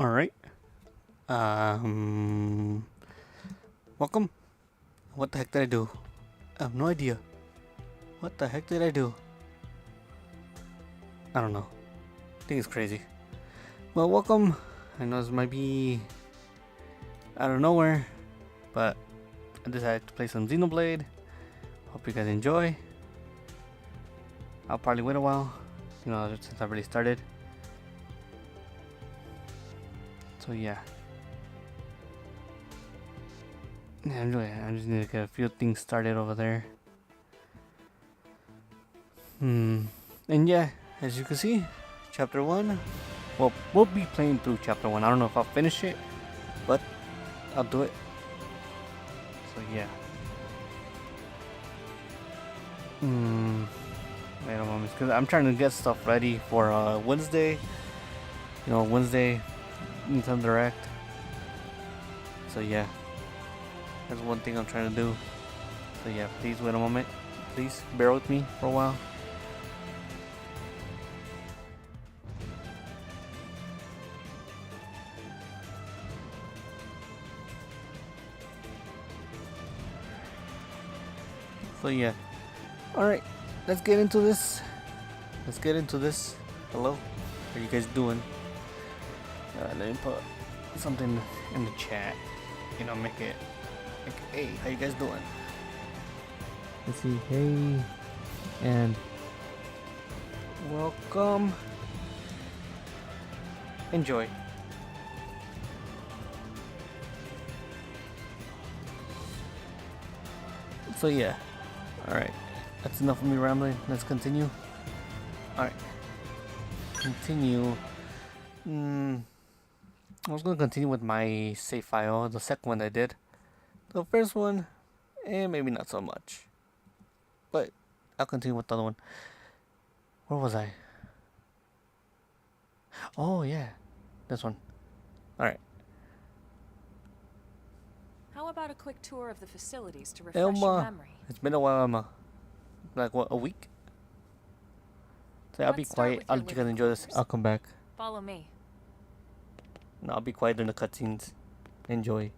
All right. Um, Welcome. What the heck did I do? I have no idea. What the heck did I do? I don't know. I think it's crazy. Well, welcome. I know this might be out of nowhere, but I decided to play some Xenoblade. Hope you guys enjoy. I'll probably wait a while, since I already started. So yeah. I just need to get a few things started over there. And yeah, as you can see, chapter 1. Well, we'll be playing through chapter 1. I don't know if I'll finish it, but I'll do it. So yeah. Wait a moment, because I'm trying to get stuff ready for Wednesday. Wednesday, Nintendo Direct. So yeah, that's one thing I'm trying to do. So yeah, please wait a moment. Please bear with me for a while. So yeah, all right, let's get into this. Hello, how are you guys doing? Let me put something in the chat. Make it like, hey, how you guys doing? Let's see, hey, and welcome. Enjoy. So yeah, all right. That's enough of me rambling. Let's continue. All right. Continue. I was gonna continue with my save file, the second one I did. The first one, maybe not so much. But I'll continue with the other one. Where was I? Oh yeah, this one. All right. How about a quick tour of the facilities to refresh your Elma, memory? it's been a while, Emma. Like what, a week? So I'll be Let's start quiet. with I'll your let you guys living enjoy this. quarters. I'll come back. Follow me. No, I'll be quiet during the cutscenes. Enjoy.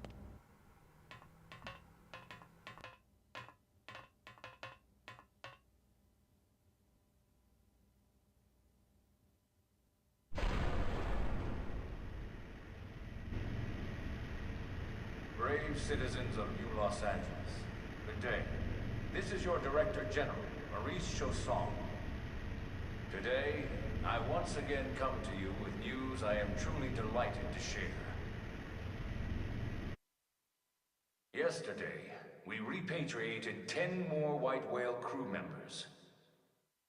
Brave citizens of New Los Angeles, good day. This is your Director General, Maurice Chausson. Today, I once again come to you with news I am truly delighted to share. Yesterday, we repatriated 10 more White Whale crew members.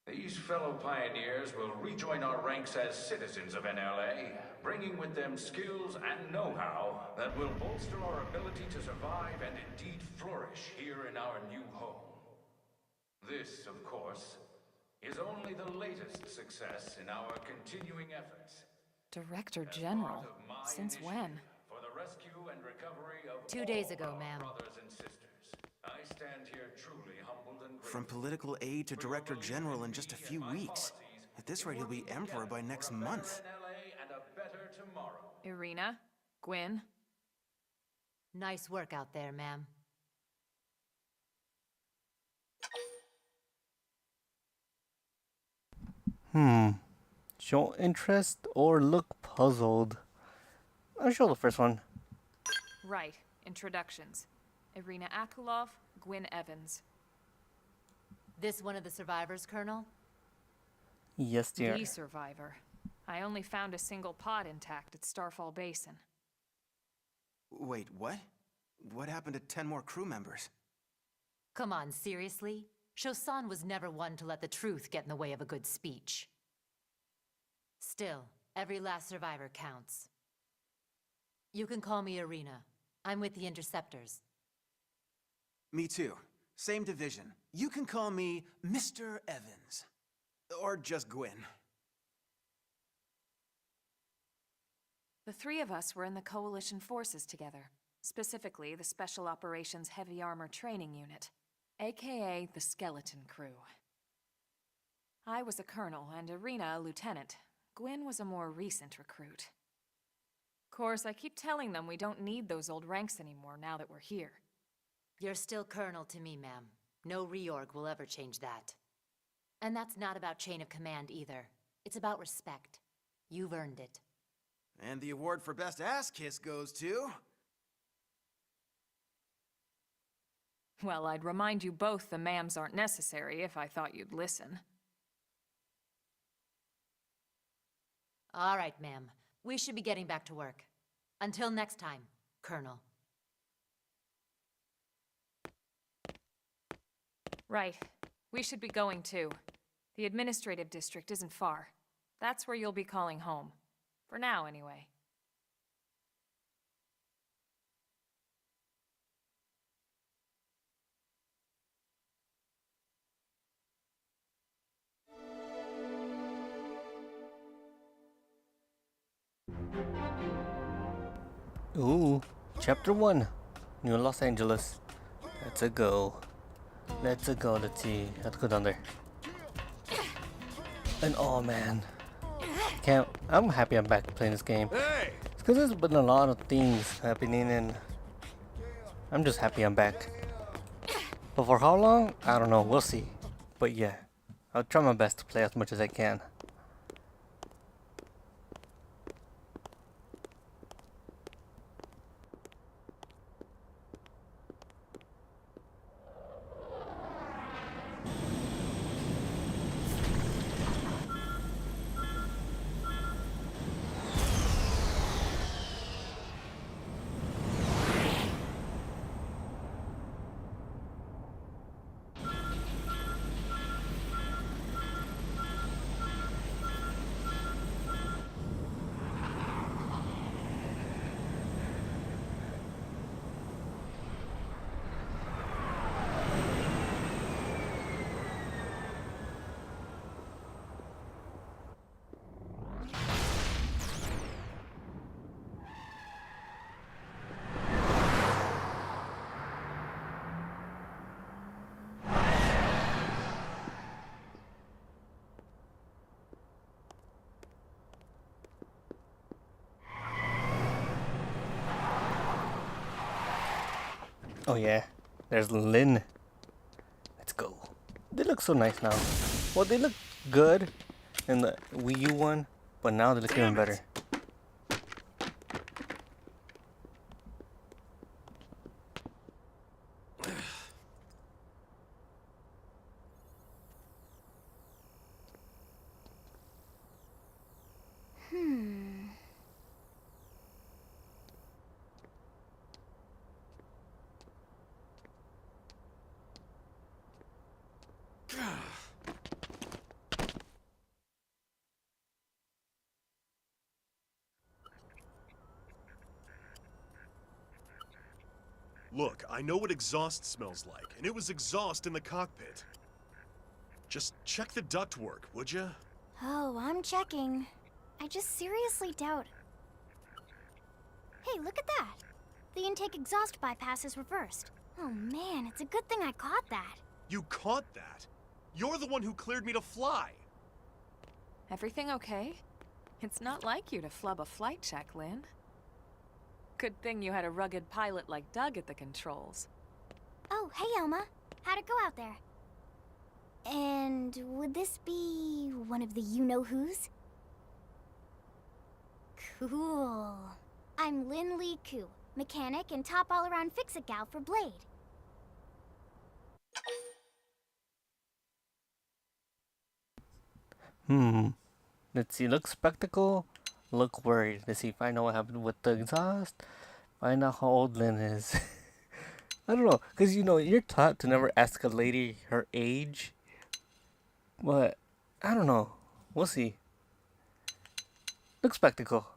These fellow pioneers will rejoin our ranks as citizens of NLA, bringing with them skills and know-how that will bolster our ability to survive and indeed flourish here in our new home. This, of course, is only the latest success in our continuing efforts. Director General? Since when? For the rescue and recovery of 2 days all ago, our ma'am. brothers and sisters. I stand here truly humbled and grateful. From political aide to director general in just a few weeks. At this rate, he'll be emperor by next month. And a better tomorrow. Irina? Gwyn? Nice work out there, ma'am. Show interest or look puzzled? I'll show the first one. Right. Introductions. Irina Akulov, Gwyn Evans. This one of the survivors, Colonel? Yes, dear. The survivor. I only found a single pod intact at Starfall Basin. Wait, what? What happened to 10 more crew members? Come on, seriously? Chausson was never one to let the truth get in the way of a good speech. Still, every last survivor counts. You can call me Irina. I'm with the Interceptors. Me too. Same division. You can call me Mr. Evans. Or just Gwyn. The three of us were in the Coalition forces together. Specifically, the Special Operations Heavy Armor Training Unit, aka the Skeleton Crew. I was a colonel and Irina a lieutenant. Gwyn was a more recent recruit. course, I keep telling them we don't need those old ranks anymore now that we're here. You're still Colonel to me, ma'am. No reorg will ever change that. And that's not about chain of command either. It's about respect. You've earned it. And the award for best ass kiss goes to... Well, I'd remind you both the ma'ams aren't necessary if I thought you'd listen. All right, ma'am. We should be getting back to work. Until next time, Colonel. Right. We should be going too. The administrative district isn't far. That's where you'll be calling home. For now, anyway. Ooh, Chapter 1, New Los Angeles. Let's a go. Let's go. Let's see. Let's go down there. And oh man, I'm happy I'm back playing this game. It's because there's been a lot of things happening, and I'm just happy I'm back. But for how long? I don't know. We'll see. But yeah, I'll try my best to play as much as I can. Oh yeah, there's Lynn. Let's go. They look so nice now. Well, they look good in the Wii U one, but now they look even better. Look, I know what exhaust smells like, and it was exhaust in the cockpit. Just check the ductwork, would you? Oh, I'm checking. I just seriously doubt... Hey, look at that! The intake exhaust bypass is reversed. Oh man, it's a good thing I caught that. You caught that? You're the one who cleared me to fly! Everything okay? It's not like you to flub a flight check, Lynn. Good thing you had a rugged pilot like Doug at the controls. Oh, hey Elma. How'd it go out there? And would this be one of the you-know-whos? Cool. I'm Lynn Lee Koo, mechanic and top all-around fix-it gal for Blade. Let's see. Look spectacle. Look worried. Let's see if I know what happened with the exhaust. Find out how old Lynn is. I don't know, cause you know you're taught to never ask a lady her age. But I don't know. We'll see. Look spectacle,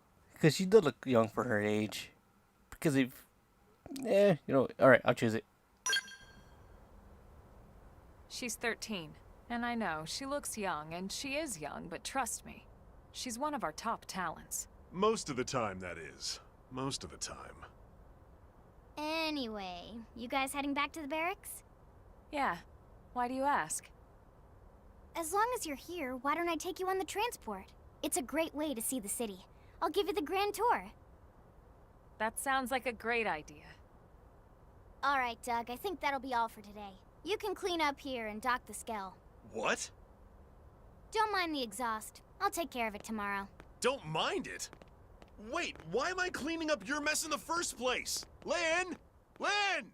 cause she does look young for her age. Because if, you know, all right, I'll choose it. She's 13, and I know, she looks young, and she is young, but trust me, she's one of our top talents. Most of the time, that is. Most of the time. Anyway, you guys heading back to the barracks? Yeah. Why do you ask? As long as you're here, why don't I take you on the transport? It's a great way to see the city. I'll give you the grand tour. That sounds like a great idea. Alright, Doug, I think that'll be all for today. You can clean up here and dock the Skell. What? Don't mind the exhaust. I'll take care of it tomorrow. Don't mind it? Wait, why am I cleaning up your mess in the first place? Lynn! Lynn!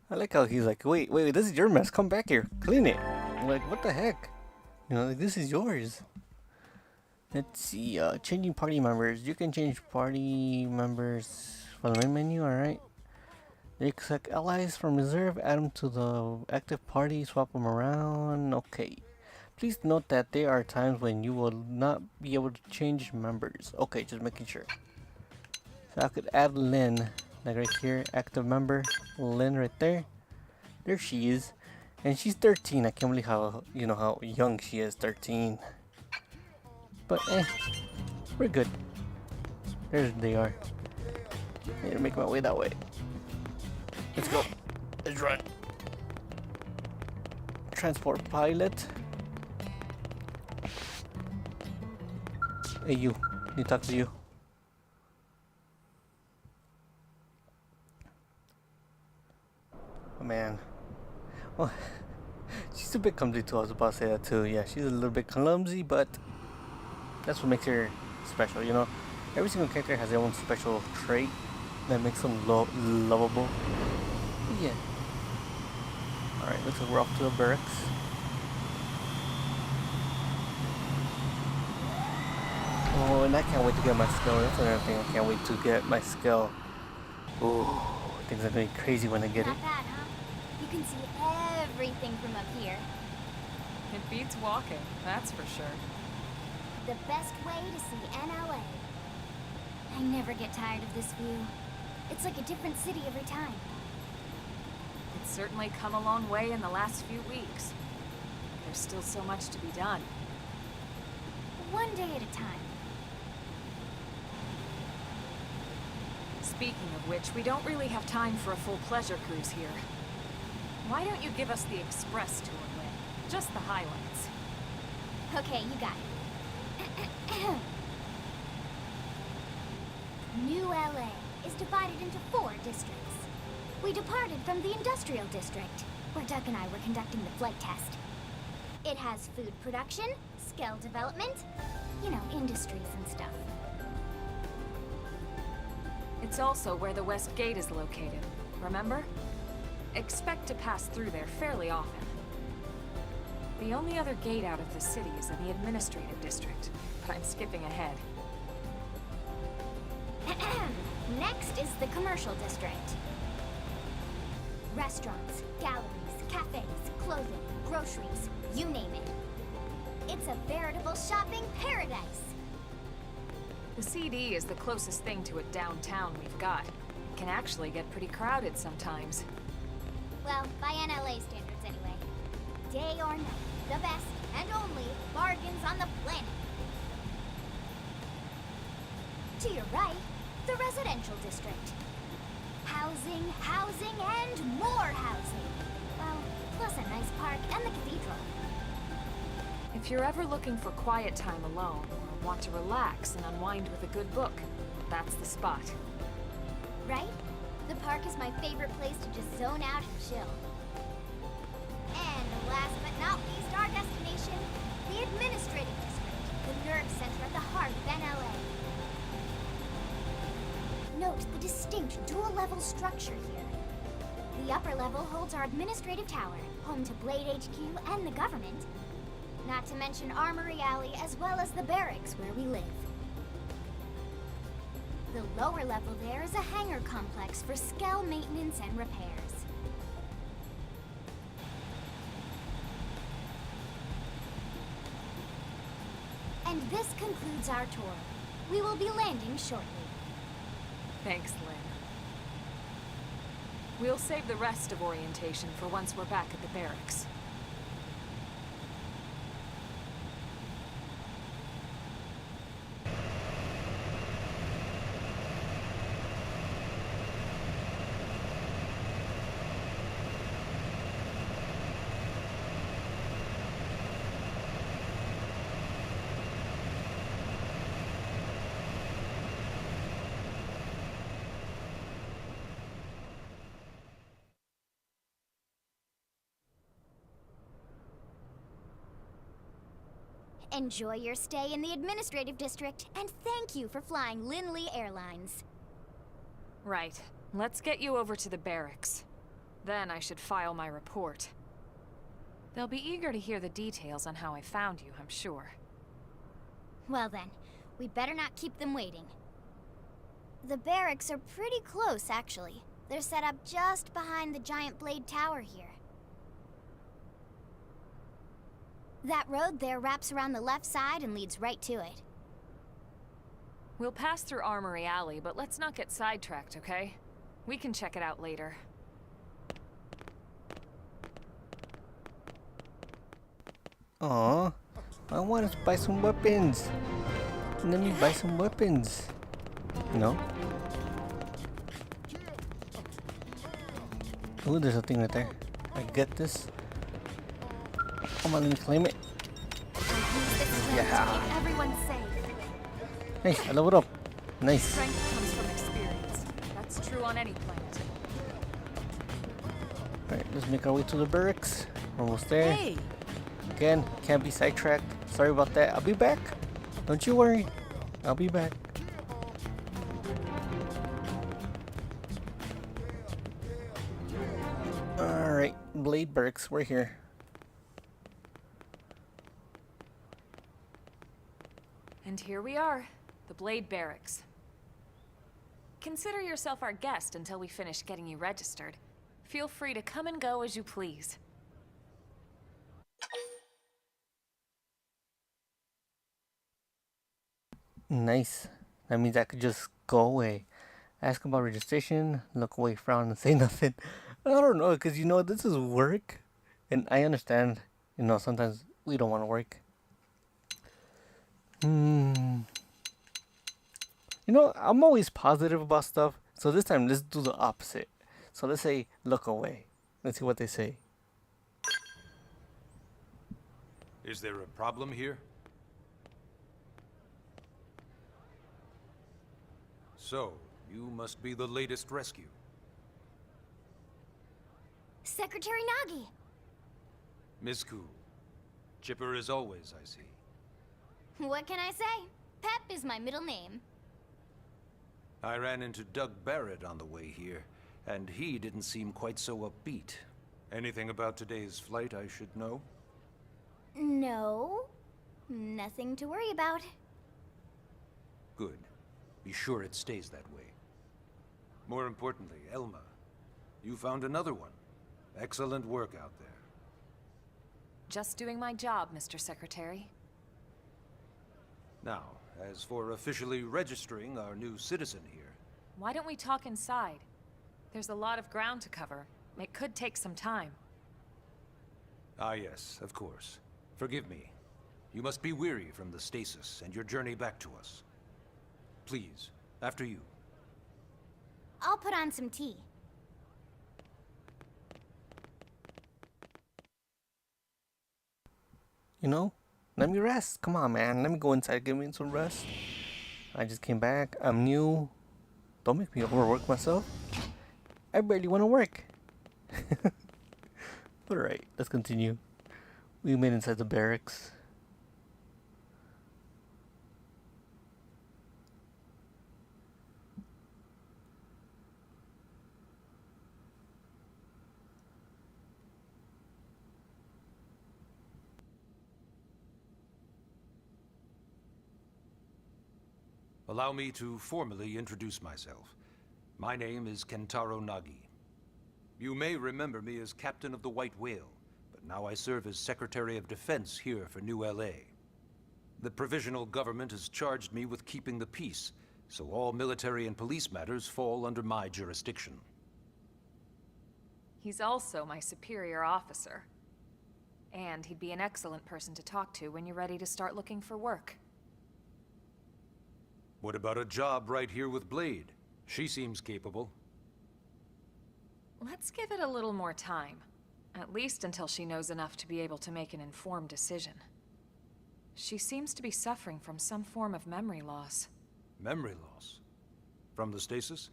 I like how he's like, wait, this is your mess. Come back here. Clean it. I'm like, what the heck? You know, like, this is yours. Let's see, changing party members. You can change party members from the main menu, alright. You select allies from reserve, add them to the active party, swap them around. Okay. Please note that there are times when you will not be able to change members. Okay, just making sure. So I could add Lynn, like right here, active member, Lynn right there. There she is. And she's 13. I can't believe how, you know, how young she is, 13. But we're good. There they are. I need to make my way that way. Let's go. Let's run. Transport pilot. Hey, you. Need to talk to you. Oh man. Well, she's a bit clumsy too. I was about to say that too. Yeah, she's a little bit clumsy, but that's what makes her special, you know? Every single character has their own special trait that makes them lovable. Yeah. Alright, looks like we're off to the barracks. Oh, and I can't wait to get my skill. That's another thing. I can't wait to get my skill. Oh, things are going to be crazy when I get it. Not bad, huh? You can see everything from up here. It beats walking, that's for sure. The best way to see NLA. I never get tired of this view. It's like a different city every time. It's certainly come a long way in the last few weeks. There's still so much to be done. One day at a time. Speaking of which, we don't really have time for a full pleasure cruise here. Why don't you give us the express tour, Lynn? Just the highlights. Okay, you got it. New LA is divided into 4 districts. We departed from the industrial district, where Doug and I were conducting the flight test. It has food production, skill development, you know, industries and stuff. It's also where the West Gate is located, remember? Expect to pass through there fairly often. The only other gate out of the city is in the administrative district, but I'm skipping ahead. Next is the commercial district. Restaurants, galleries, cafes, clothing, groceries, you name it. It's a veritable shopping paradise. The CD is the closest thing to a downtown we've got. It can actually get pretty crowded sometimes. Well, by NLA standards anyway. Day or night, the best and only bargains on the planet. To your right, the residential district. Housing, housing, and more housing. Well, plus a nice park and the cathedral. If you're ever looking for quiet time alone, or want to relax and unwind with a good book, that's the spot. Right? The park is my favorite place to just zone out and chill. And last but not least, our destination, the administrative district, the nerve center at the heart of NLA. Note the distinct dual-level structure here. The upper level holds our administrative tower, home to Blade HQ and the government. Not to mention Armory Alley, as well as the barracks where we live. The lower level there is a hangar complex for Skell maintenance and repairs. And this concludes our tour. We will be landing shortly. Thanks, Lynn. We'll save the rest of orientation for once we're back at the barracks. Enjoy your stay in the administrative district, and thank you for flying Linley Airlines. Right. Let's get you over to the barracks. Then I should file my report. They'll be eager to hear the details on how I found you, I'm sure. Well then, we better not keep them waiting. The barracks are pretty close, actually. They're set up just behind the giant blade tower here. That road there wraps around the left side and leads right to it. We'll pass through Armory Alley, but let's not get sidetracked, okay? We can check it out later. Aw, I wanted to buy some weapons. Let me buy some weapons. No? Ooh, there's a thing right there. I get this. Come on, let me claim it. Yeah. Keep everyone safe. Nice, I leveled up. Nice. Strength comes from experience. That's true on any planet. Alright, let's make our way to the barracks. We're almost there. Hey, Again, can't be sidetracked. Sorry about that. I'll be back. Don't you worry. I'll be back. Alright, Blade Barracks, we're here. And here we are, the Blade Barracks. Consider yourself our guest until we finish getting you registered. Feel free to come and go as you please. Nice. That means I could just go away. Ask about registration, look away, frown, and say nothing. I don't know, because you know, this is work. And I understand, you know, sometimes we don't want to work. You know, I'm always positive about stuff. So this time, let's do the opposite. So let's say, look away. Let's see what they say. Is there a problem here? So, you must be the latest rescue. Secretary Nagi! Ms. Ku. Chipper as always, I see. What can I say? Pep is my middle name. I ran into Doug Barrett on the way here, and he didn't seem quite so upbeat. Anything about today's flight I should know? No. Nothing to worry about. Good. Be sure it stays that way. More importantly, Elma, you found another one. Excellent work out there. Just doing my job, Mr. Secretary. Now, as for officially registering our new citizen here... Why don't we talk inside? There's a lot of ground to cover. It could take some time. Ah yes, of course. Forgive me. You must be weary from the stasis and your journey back to us. Please, after you. I'll put on some tea. You know, let me rest. Come on, man. Let me go inside, give me some rest. I just came back. I'm new. Don't make me overwork myself. I barely want to work. Alright, let's continue. We made inside the barracks. Allow me to formally introduce myself. My name is Kentaro Nagi. You may remember me as Captain of the White Whale, but now I serve as Secretary of Defense here for New LA. The provisional government has charged me with keeping the peace, so all military and police matters fall under my jurisdiction. He's also my superior officer. And he'd be an excellent person to talk to when you're ready to start looking for work. What about a job right here with Blade? She seems capable. Let's give it a little more time. At least until she knows enough to be able to make an informed decision. She seems to be suffering from some form of memory loss. Memory loss? From the stasis?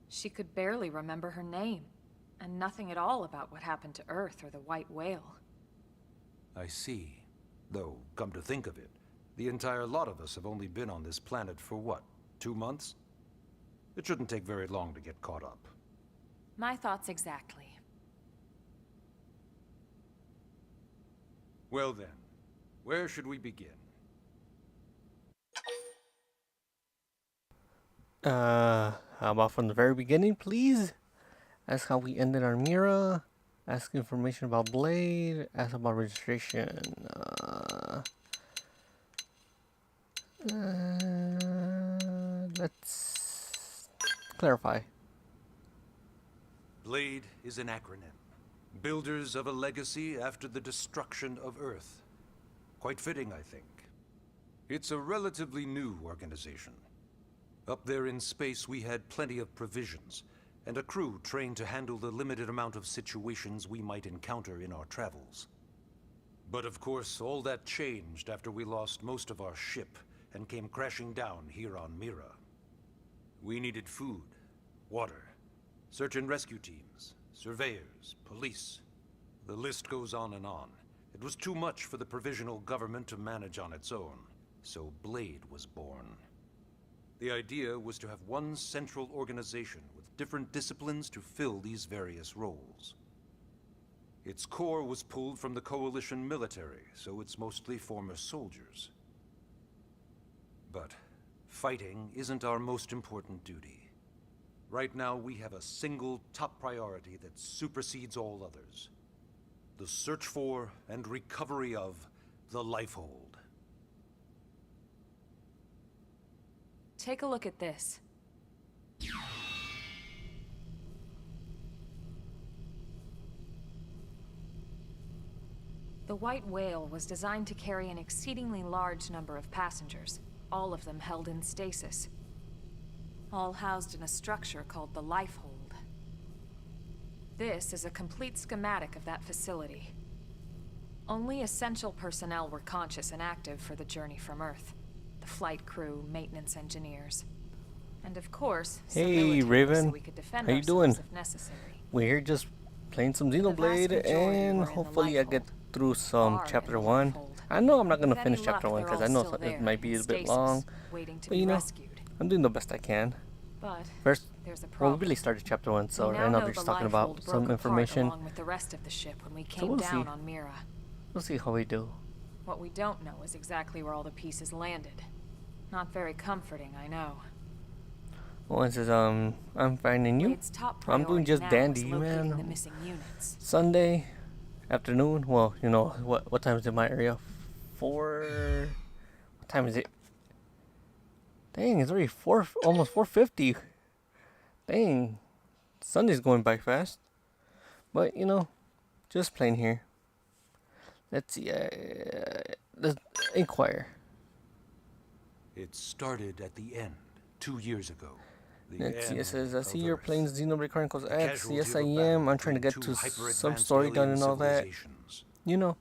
She could barely remember her name, and nothing at all about what happened to Earth or the White Whale. I see. Though, come to think of it, the entire lot of us have only been on this planet for what, 2 months? It shouldn't take very long to get caught up. My thoughts exactly. Well then, where should we begin? How about from the very beginning, please? Ask how we ended our Mira. Ask information about Blade. Ask about registration. Let's clarify. Blade is an acronym. Builders of a legacy after the destruction of Earth. Quite fitting, I think. It's a relatively new organization. Up there in space, we had plenty of provisions, and a crew trained to handle the limited amount of situations we might encounter in our travels. But of course, all that changed after we lost most of our ship and came crashing down here on Mira. We needed food, water, search and rescue teams, surveyors, police. The list goes on and on. It was too much for the provisional government to manage on its own, so Blade was born. The idea was to have one central organization with different disciplines to fill these various roles. Its core was pulled from the Coalition military, so it's mostly former soldiers. But fighting isn't our most important duty. Right now, we have a single top priority that supersedes all others. The search for and recovery of the Lifehold. Take a look at this. The White Whale was designed to carry an exceedingly large number of passengers, all of them held in stasis. All housed in a structure called the Lifehold. This is a complete schematic of that facility. Only essential personnel were conscious and active for the journey from Earth. The flight crew, maintenance engineers. And of course, some Hey military Raven, so we could defend how you doing? ourselves if necessary. We're here just playing some vast Xenoblade, majority and were in the hopefully I get Lifehold. through some Are in chapter the 1. Lifehold. I know I'm not gonna With any finish chapter luck, 1 they're because I all know still it there, might be in a bit stasis, long, waiting to but be you know, rescued. I'm doing the best I can. But First, there's a well, problem. we really started chapter 1, so We right now know we're just the talking Lifehold about broke some apart information. along with the rest of the ship when we So came we'll down see. on Mira. We'll see how we do. What we don't know is exactly where all the pieces landed. Not very comforting, I know. Well, it says, I'm finding you. Blade's top I'm doing priority just now dandy, is locating the man. missing units. Sunday afternoon. Well, you know what time is it in my area? 4. What time is it? Dang, it's already 4, almost 4:50. Dang, Sunday's going by fast. But you know, just playing here. Let's see. Let's inquire. It started at the end, 2 years ago. The Let's see. It end says, I of see you're Earth. playing Xenoblade Chronicles The X. casualty Yes, of I a battle am. I'm trying to between get two to some hyper-advanced story done alien and all that. civilizations. You know.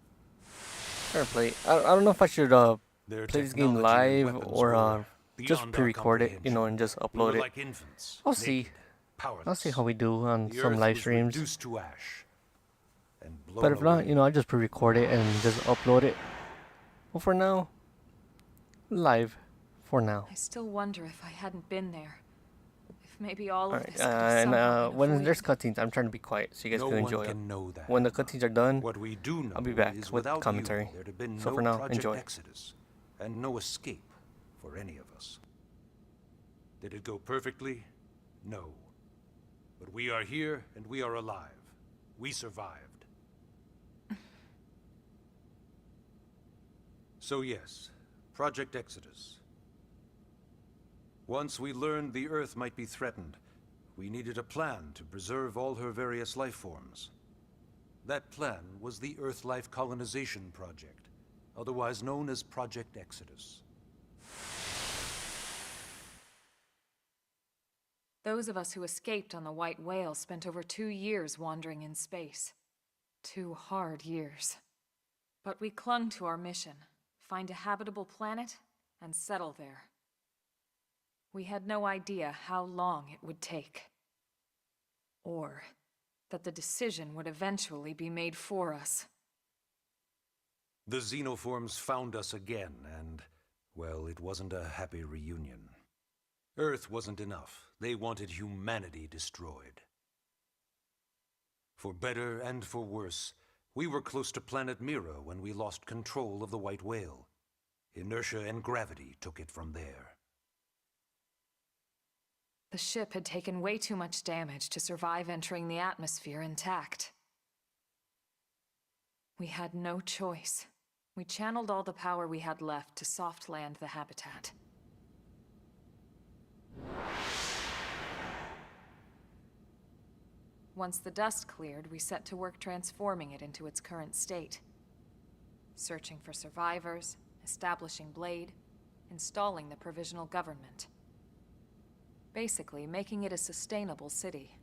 Try to play. I don't know if I should Their play this game technology and live weapons or were just beyond our pre-record it, you know, and just comprehension. We were upload it. like infants, I'll see. naked, powerless. I'll see how we do on The some Earth live was streams. reduced to ash and blown But if not, away. you know, I just pre-record it and just upload it. Well, for now, live. For now. I still wonder if I hadn't been there. If maybe all of Alright, this could have somehow been when there's avoided. cutscenes, I'm trying to be quiet so you guys No can one enjoy it. can know that. When the cutscenes are done, What we do know I'll be back is with without commentary. you, there'd have been So no for now, Project enjoy. Exodus and no escape for any of us. Did it go perfectly? No. But we are here and we are alive. We survived. So yes, Project Exodus. Once we learned the Earth might be threatened, we needed a plan to preserve all her various life forms. That plan was the Earth Life Colonization Project, otherwise known as Project Exodus. Those of us who escaped on the White Whale spent over 2 years wandering in space. 2 hard years. But we clung to our mission, find a habitable planet and settle there. We had no idea how long it would take. Or that the decision would eventually be made for us. The xenoforms found us again, and, well, it wasn't a happy reunion. Earth wasn't enough. They wanted humanity destroyed. For better and for worse, we were close to planet Mira when we lost control of the White Whale. Inertia and gravity took it from there. The ship had taken way too much damage to survive entering the atmosphere intact. We had no choice. We channeled all the power we had left to soft land the habitat. Once the dust cleared, we set to work transforming it into its current state. Searching for survivors, establishing Blade, installing the provisional government. Basically, making it a sustainable city.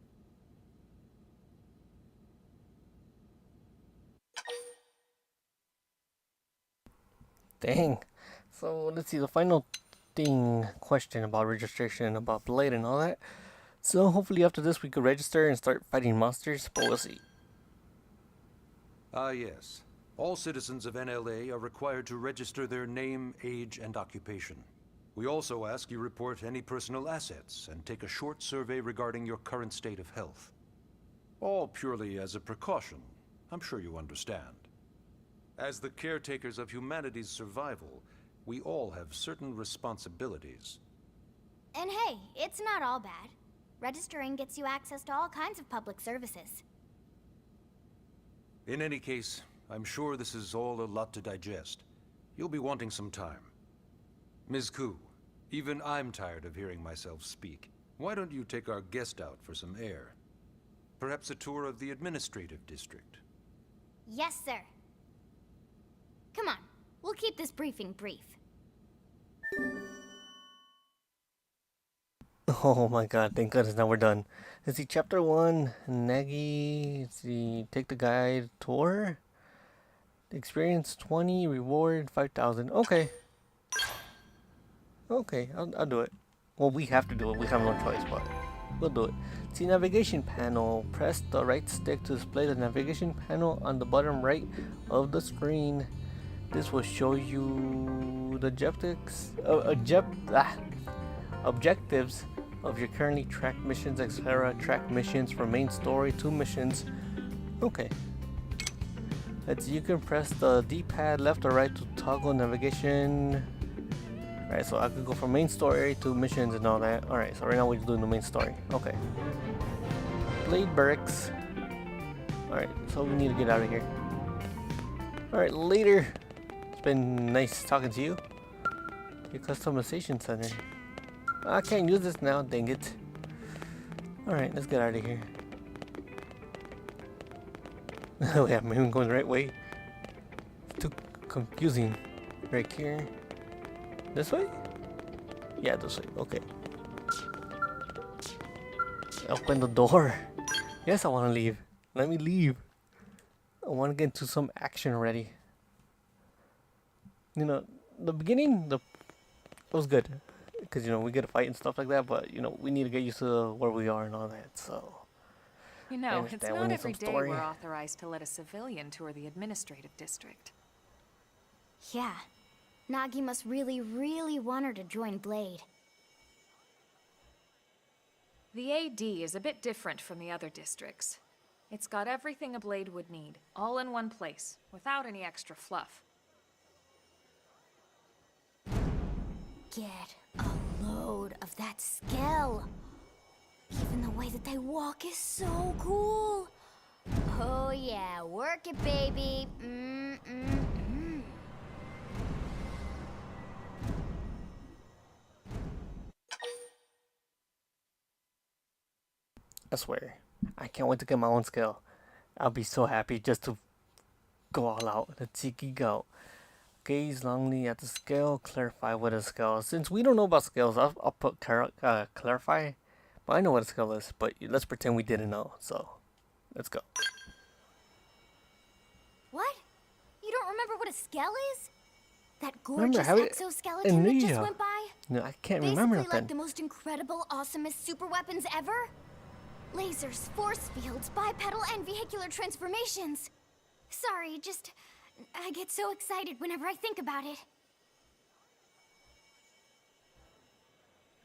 Dang. So let's see the final question about registration, about Blade and all that. So hopefully after this we could register and start fighting monsters, but we'll see. Ah, yes. All citizens of NLA are required to register their name, age, and occupation. We also ask you report any personal assets and take a short survey regarding your current state of health. All purely as a precaution. I'm sure you understand. As the caretakers of humanity's survival, we all have certain responsibilities. And hey, it's not all bad. Registering gets you access to all kinds of public services. In any case, I'm sure this is all a lot to digest. You'll be wanting some time. Ms. Ku, even I'm tired of hearing myself speak. Why don't you take our guest out for some air? Perhaps a tour of the administrative district. Yes, sir. Come on, we'll keep this briefing brief. Oh my god, thank goodness now we're done. Let's see, chapter 1, Nagi, let's see, take the guide tour. Experience 20, reward 5,000. Okay. Okay, I'll do it. Well, we have to do it, we have no choice, but we'll do it. See, navigation panel. Press the right stick to display the navigation panel on the bottom right of the screen. This will show you the objectives of your currently tracked missions, etc. Track missions for main story, 2 missions. Okay. Let's see, you can press the D-pad left or right to toggle navigation. Alright, so I could go from main story to missions and all that. Alright, so right now we're doing the main story. Okay. Blade Barracks. Alright, so we need to get out of here. Alright, later. It's been nice talking to you. Your customization center. I can't use this now, dang it. Alright, let's get out of here. Oh yeah, maybe I'm going the right way. It's too confusing. Right here. This way? Yeah, this way. Okay. Open the door. Yes, I want to leave. Let me leave. I want to get into some action already. You know, the beginning, it was good. Because, you know, we get a fight and stuff like that, but, you know, we need to get used to where we are and all that, so... You know, it's not every day we're authorized to let a civilian tour the administrative district. Yeah. Nagi must really, really want her to join Blade. The AD is a bit different from the other districts. It's got everything a Blade would need, all in one place, without any extra fluff. Get a load of that skill. Even the way that they walk is so cool. Oh yeah, work it, baby. I swear, I can't wait to get my own skill. I'll be so happy just to go all out. Let's see, go. Gaze longly at the scale, clarify what a scale is. Since we don't know about scales, I'll put clarify. But I know what a scale is, but let's pretend we didn't know. So, let's go. What? You don't remember what a scale is? That gorgeous exoskeleton that just went by? No, I can't remember Basically like the most incredible, awesomest super weapons ever? Lasers, force fields, bipedal and vehicular transformations. Sorry, just I get so excited whenever I think about it.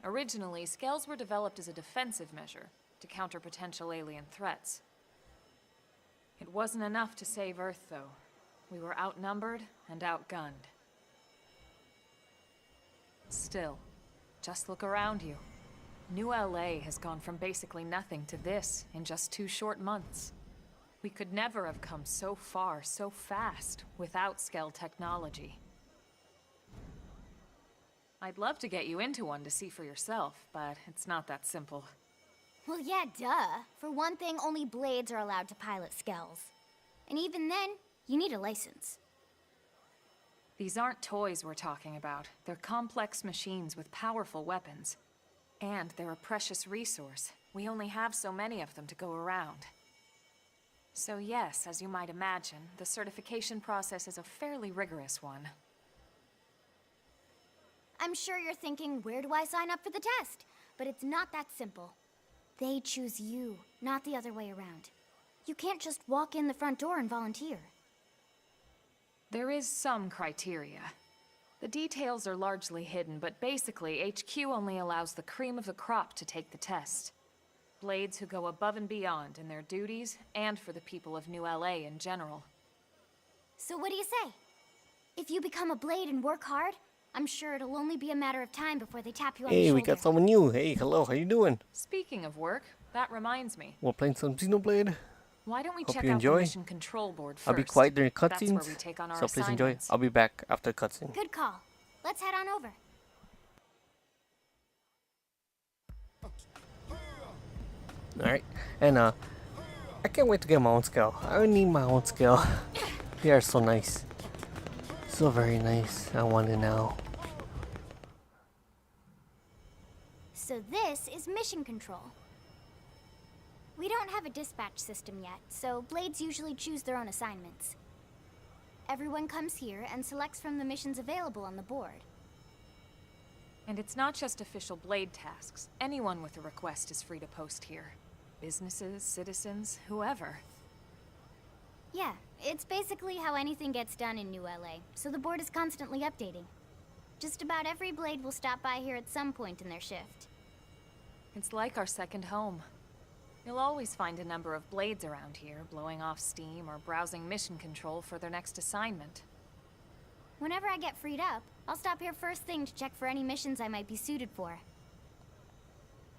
Originally, scales were developed as a defensive measure to counter potential alien threats. It wasn't enough to save Earth, though. We were outnumbered and outgunned. Still, just look around you. New LA has gone from basically nothing to this in just 2 short months. We could never have come so far so fast without Skell technology. I'd love to get you into one to see for yourself, but it's not that simple. Well, yeah, duh. For one thing, only Blades are allowed to pilot Skells. And even then, you need a license. These aren't toys we're talking about. They're complex machines with powerful weapons. And they're a precious resource. We only have so many of them to go around. So yes, as you might imagine, the certification process is a fairly rigorous one. I'm sure you're thinking, where do I sign up for the test? But it's not that simple. They choose you, not the other way around. You can't just walk in the front door and volunteer. There is some criteria. The details are largely hidden, but basically, HQ only allows the cream of the crop to take the test. Blades who go above and beyond in their duties, and for the people of New LA in general. So what do you say? If you become a Blade and work hard, I'm sure it'll only be a matter of time before they tap you on the Hey, shoulder. we got someone new. Hey, hello, how you doing? Speaking of work, that reminds me. We're playing some Xenoblade. Why don't we Hope check you out enjoy. the mission control board first? I'll be quiet during That's where cutscenes, we take on our so please enjoy. assignments. I'll be back after cutscene. Good call. Let's head on over. Alright, and I can't wait to get my own scale. I need my own scale. They are so nice. So very nice. I want it now. So this is mission control. We don't have a dispatch system yet, so Blades usually choose their own assignments. Everyone comes here and selects from the missions available on the board. And it's not just official Blade tasks. Anyone with a request is free to post here. Businesses, citizens, whoever. Yeah, it's basically how anything gets done in New LA, so the board is constantly updating. Just about every Blade will stop by here at some point in their shift. It's like our second home. You'll always find a number of Blades around here, blowing off steam or browsing mission control for their next assignment. Whenever I get freed up, I'll stop here first thing to check for any missions I might be suited for.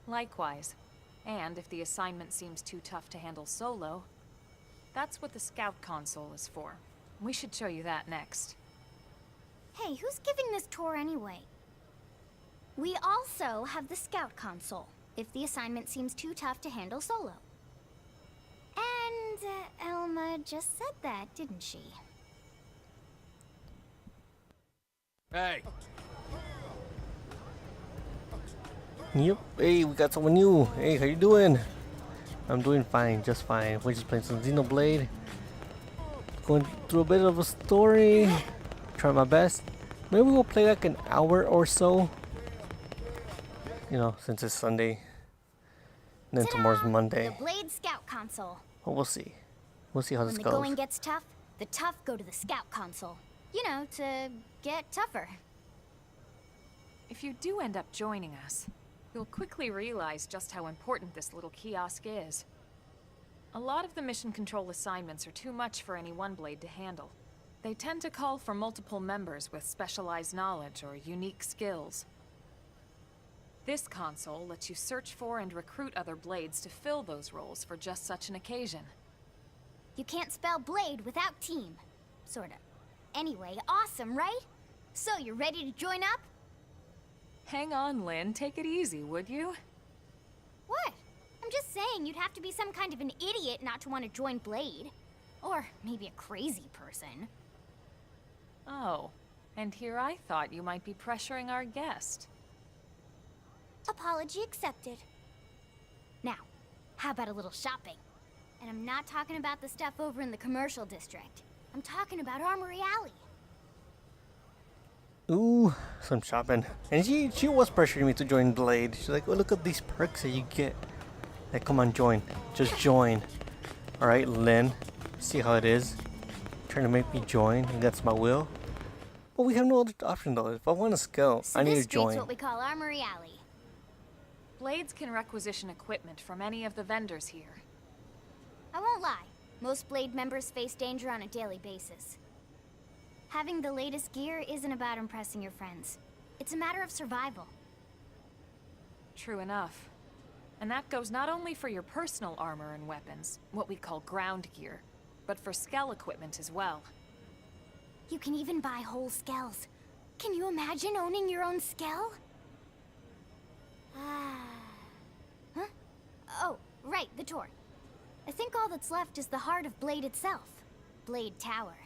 Likewise. And if the assignment seems too tough to handle solo, that's what the Scout console is for. We should show you that next. Hey, who's giving this tour anyway? We also have the Scout console, if the assignment seems too tough to handle solo. And Elma just said that, didn't she? Hey! Yep. Hey, we got someone new. Hey, how you doing? I'm doing fine, just fine. We're just playing some Xenoblade. Going through a bit of a story. Try my best. Maybe we'll play like an hour or so. You know, since it's Sunday. And then Ta-da! tomorrow's Monday. The Blade Scout console. But we'll see. We'll see how When this the goes. going gets tough, the tough go to the Scout console. You know, to get tougher. If you do end up joining us, you'll quickly realize just how important this little kiosk is. A lot of the mission control assignments are too much for any one Blade to handle. They tend to call for multiple members with specialized knowledge or unique skills. This console lets you search for and recruit other Blades to fill those roles for just such an occasion. You can't spell Blade without team. Sorta. Anyway, awesome, right? So, you ready to join up? Hang on, Lynn. Take it easy, would you? What? I'm just saying you'd have to be some kind of an idiot not to want to join Blade. Or maybe a crazy person. Oh, and here I thought you might be pressuring our guest. Apology accepted. Now, how about a little shopping? And I'm not talking about the stuff over in the commercial district. I'm talking about Armory Alley. Ooh, some shopping. And she was pressuring me to join Blade. She's like, oh, look at these perks that you get. Like, come on, join. Just join. Alright, Lynn. See how it is. trying to make me join against my will. But we have no other option though. If I want to scout, So I need this to street's join. what we call Armory Alley. Blades can requisition equipment from any of the vendors here. I won't lie, most Blade members face danger on a daily basis. Having the latest gear isn't about impressing your friends. It's a matter of survival. True enough. And that goes not only for your personal armor and weapons, what we call ground gear, but for skell equipment as well. You can even buy whole skells. Can you imagine owning your own skell? Huh? Oh, right, the tour. I think all that's left is the heart of Blade itself. Blade Tower.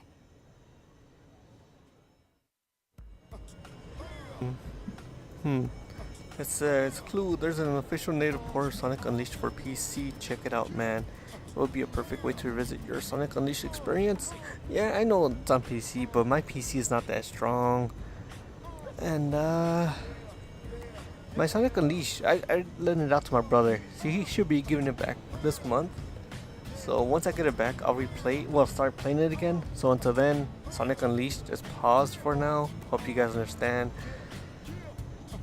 It's a clue. There's an official native port of Sonic Unleashed for PC. Check it out, man. It would be a perfect way to revisit your Sonic Unleashed experience. Yeah, I know it's on PC, but my PC is not that strong. And my Sonic Unleashed, I lent it out to my brother. See, he should be giving it back this month. So once I get it back, I'll start playing it again. So until then, Sonic Unleashed is paused for now. Hope you guys understand.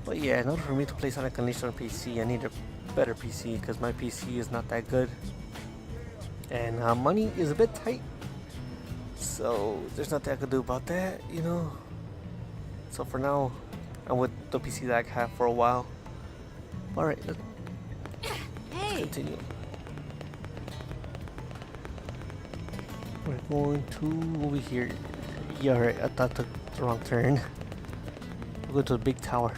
But yeah, in order for me to play Sonic Unleashed on PC, I need a better PC because my PC is not that good. And money is a bit tight. So there's nothing I can do about that, you know. So for now, I'm with the PC that I have for a while. Alright, let's continue. We're going to over here. Yeah, right, I thought I took the wrong turn. We'll go to the big tower.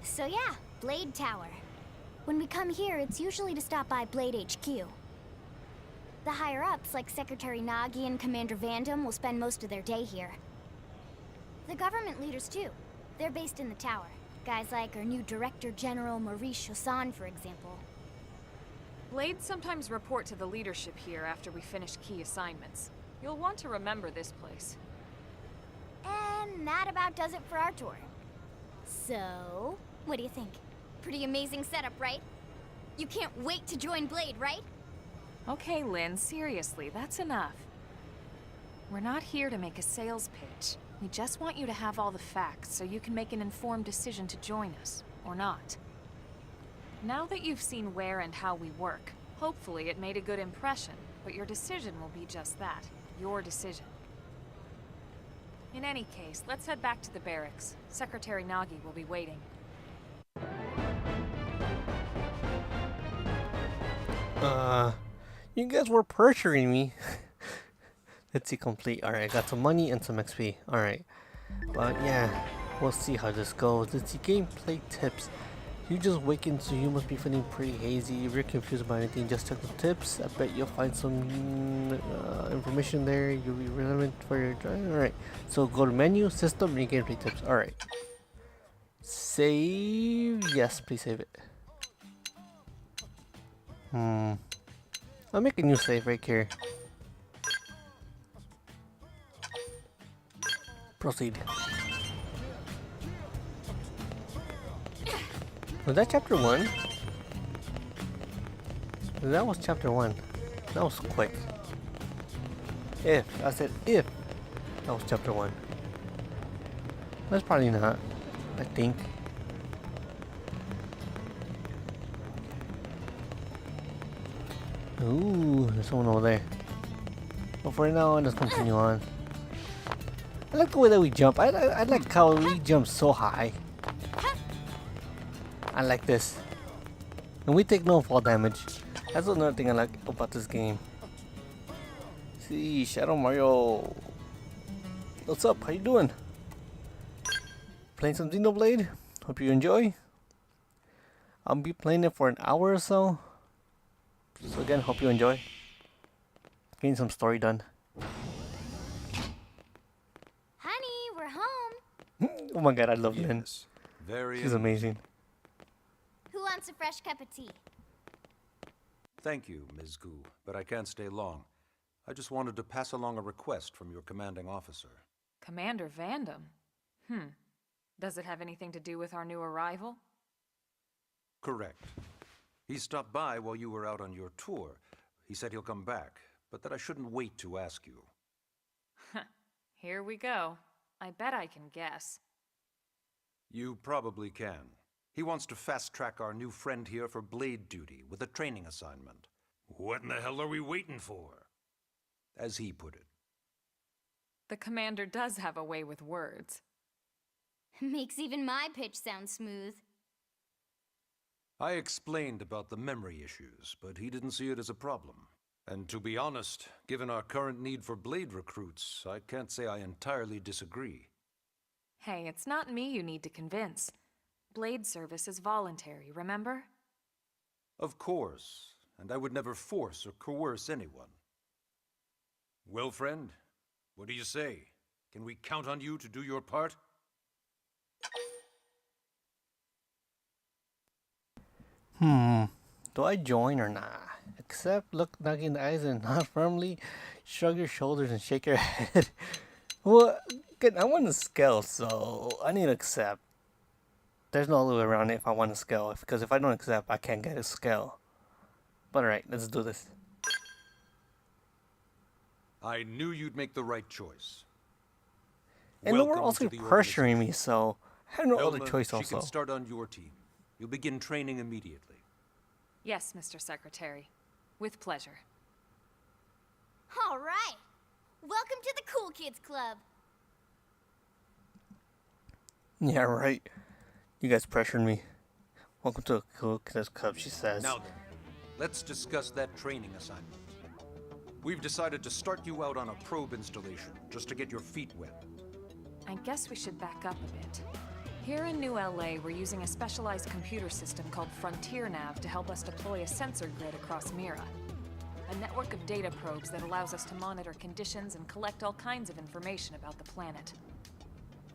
So yeah, Blade Tower. When we come here, it's usually to stop by Blade HQ. The higher-ups, like Secretary Nagi and Commander Vandam, will spend most of their day here. The government leaders, too. They're based in the tower. Guys like our new Director General Maurice Chassan, for example. Blades sometimes report to the leadership here after we finish key assignments. You'll want to remember this place. And that about does it for our tour. So, what do you think? Pretty amazing setup, right? You can't wait to join Blade, right? Okay, Lynn, seriously, that's enough. We're not here to make a sales pitch. We just want you to have all the facts so you can make an informed decision to join us, or not. Now that you've seen where and how we work, hopefully it made a good impression, but your decision will be just that, your decision. In any case, let's head back to the barracks. Secretary Nagi will be waiting. You guys were pressuring me. Let's see, complete. Alright, got some money and some XP. Alright. But yeah, we'll see how this goes. Let's see, gameplay tips. You just wakened, so you must be feeling pretty hazy. If you're confused about anything, just check the tips. I bet you'll find some information there. You'll be relevant for your drive. Alright, so go to menu, system, and gameplay tips. Alright. Save. Yes, please save it. I'll make a new save right here. Proceed. Was that chapter 1? That was chapter 1. That was quick. If. I said if. That was chapter 1. That's probably not. I think. Ooh, there's someone over there. But for now, let's continue on. I like the way that we jump. I like how we jump so high. I like this. And we take no fall damage. That's another thing I like about this game. See, Shadow Mario. What's up? How you doing? Playing some Xenoblade? Hope you enjoy. I'll be playing it for an hour or so. So again, hope you enjoy. Getting some story done. Honey, we're home. Oh my god, I love Lynn. Yes, very. She's amazing. Who wants a fresh cup of tea? Thank you, Ms. Gu, but I can't stay long. I just wanted to pass along a request from your commanding officer. Commander Vandam? Does it have anything to do with our new arrival? Correct. He stopped by while you were out on your tour. He said he'll come back, but that I shouldn't wait to ask you. Here we go. I bet I can guess. You probably can. He wants to fast-track our new friend here for blade duty with a training assignment. What in the hell are we waiting for? As he put it. The commander does have a way with words. Makes even my pitch sound smooth. I explained about the memory issues, but he didn't see it as a problem. And to be honest, given our current need for blade recruits, I can't say I entirely disagree. Hey, it's not me you need to convince. Blade service is voluntary, remember? Of course, and I would never force or coerce anyone. Well, friend, what do you say? Can we count on you to do your part? Do I join or not? Accept, look Nagi in the eyes and nod firmly, shrug your shoulders and shake your head. Well, again, I want to scale, so I need to accept. There's no other way around it if I want to scale, because if I don't accept, I can't get a scale. But alright, let's do this. I knew you'd make the right choice. And they were Welcome also to the pressuring me, so I had no other Elma, choice she also. can start on your team. You'll begin training immediately. Yes, Mr. Secretary. With pleasure. All right. Welcome to the Cool Kids Club. Yeah, right. You guys pressured me. Welcome to a Cool Kids Club, she says. Now then, let's discuss that training assignment. We've decided to start you out on a probe installation, just to get your feet wet. I guess we should back up a bit. Here in New LA, we're using a specialized computer system called Frontier Nav to help us deploy a sensor grid across Mira. A network of data probes that allows us to monitor conditions and collect all kinds of information about the planet.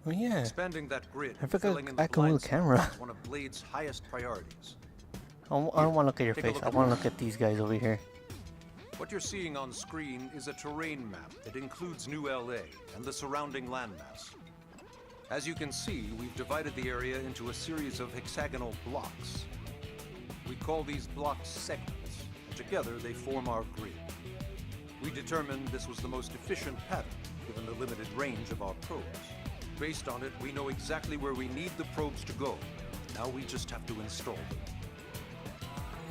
Oh yeah. Expanding that grid, I forgot filling in the I can move blind the camera. spots is one of Blade's highest priorities. I don't want to look at your Take a face. look I at want to this. look at these guys over here. What you're seeing on screen is a terrain map that includes New LA and the surrounding landmass. As you can see, we've divided the area into a series of hexagonal blocks. We call these blocks segments, and together they form our grid. We determined this was the most efficient pattern, given the limited range of our probes. Based on it, we know exactly where we need the probes to go. Now we just have to install them.